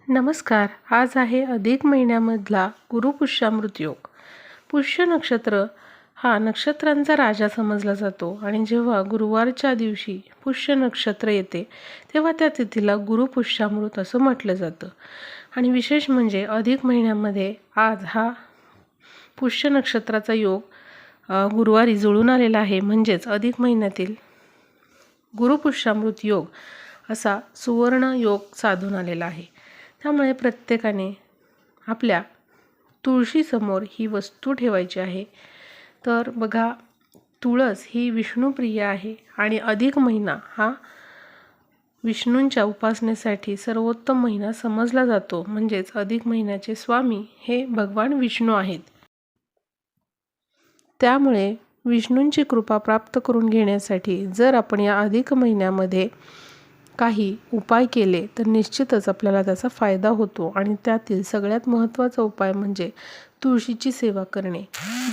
नमस्कार. आज आहे अधिक महिन्यामधला गुरुपुष्यामृत योग. पुष्य नक्षत्र हा नक्षत्रांचा राजा समजला जातो आणि जेव्हा गुरुवारच्या दिवशी पुष्य नक्षत्र येते तेव्हा त्या तिथीला गुरुपुष्यामृत असं म्हटलं जातं. आणि विशेष म्हणजे अधिक महिन्यामध्ये आज हा पुष्य नक्षत्राचा योग गुरुवारी जुळून आलेला आहे. म्हणजेच अधिक महिन्यातील गुरुपुष्यामृत योग असा सुवर्ण योग साधून आलेला आहे. त्यामुळे प्रत्येकाने आपल्या तुळशीसमोर ही वस्तू ठेवायची आहे. तर बघा, तुळस ही विष्णुप्रिय आहे आणि अधिक महिना हा विष्णूंच्या उपासनेसाठी सर्वोत्तम महिना समजला जातो. म्हणजेच अधिक महिन्याचे स्वामी हे भगवान विष्णू आहेत. त्यामुळे विष्णूंची कृपा प्राप्त करून घेण्यासाठी जर आपण या अधिक महिन्यामध्ये काही उपाय केले तर निश्चितच आपल्याला त्याचा फायदा होतो. आणि त्यातील सगळ्यात महत्त्वाचा उपाय म्हणजे तुळशीची सेवा करणे.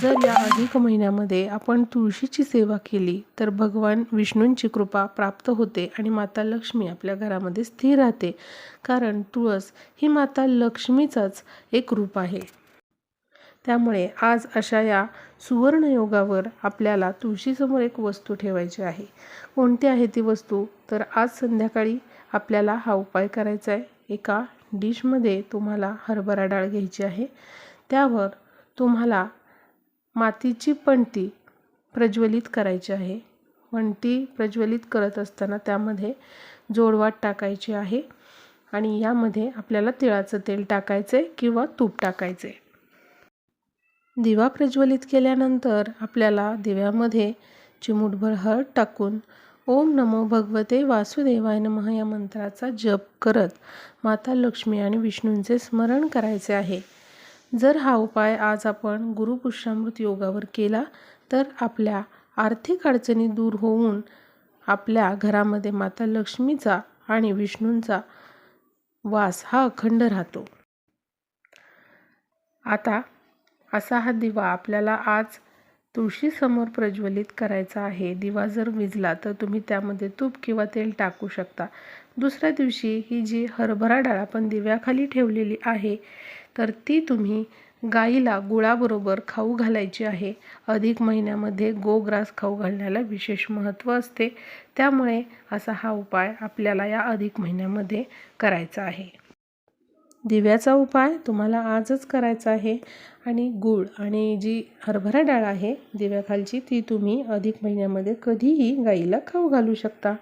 जर या अधिक महिन्यामध्ये आपण तुळशीची सेवा केली तर भगवान विष्णूंची कृपा प्राप्त होते आणि माता लक्ष्मी आपल्या घरामध्ये स्थिर राहते. कारण तुळस ही माता लक्ष्मीचाच एक रूप आहे. त्यामुळे आज अशा या सुवर्ण योगावर आपल्याला तुळशीसमोर एक वस्तू ठेवायची आहे. कोणती आहे ती वस्तू? तर आज संध्याकाळी आपल्याला हा उपाय करायचा आहे. एका डिशमध्ये तुम्हाला हरभरा डाळ घ्यायची आहे. त्यावर तुम्हाला मातीची पणती प्रज्वलित करायची आहे. पणती प्रज्वलित करत असताना त्यामध्ये जोडवाट टाकायची आहे आणि यामध्ये आपल्याला तिळाचं तेल टाकायचे किंवा तूप टाकायचे. दिवा प्रज्वलित केल्यानंतर आपल्याला दिव्यामध्ये चिमूटभर हळद टाकून ओम नमो भगवते वासुदेवाय नमः या मंत्राचा जप करत माता लक्ष्मी आणि विष्णूंचे स्मरण करायचे आहे. जर हा उपाय आज आपण गुरुपुष्यामृत योगावर केला तर आपल्या आर्थिक अडचणी दूर होऊन आपल्या घरामध्ये माता लक्ष्मीचा आणि विष्णूंचा वास हा अखंड राहतो. आता असा हा दिवा आपल्याला आज तुळशीसमोर प्रज्वलित करायचा आहे. दिवा जर विझला तर तुम्ही त्यामध्ये तूप किंवा तेल टाकू शकता. दुसऱ्या दिवशी ही जी हरभरा डाळ आपण दिव्याखाली ठेवलेली आहे तर ती तुम्ही गाईला गुळाबरोबर खाऊ घालायची आहे. अधिक महिन्यामध्ये गोग्रास खाऊ घालण्याला विशेष महत्त्व असते. त्यामुळे असा हा उपाय आपल्याला या अधिक महिन्यामध्ये करायचा आहे. दिव्याचा उपाय तुम्हाला आजच करायचा आहे आणि गूळ आणि जी हरभरा डाळ आहे दिव्याखालची ती तुम्ही अधिक महिन्यामध्ये कधीही गाईला खाऊ घालू शकता.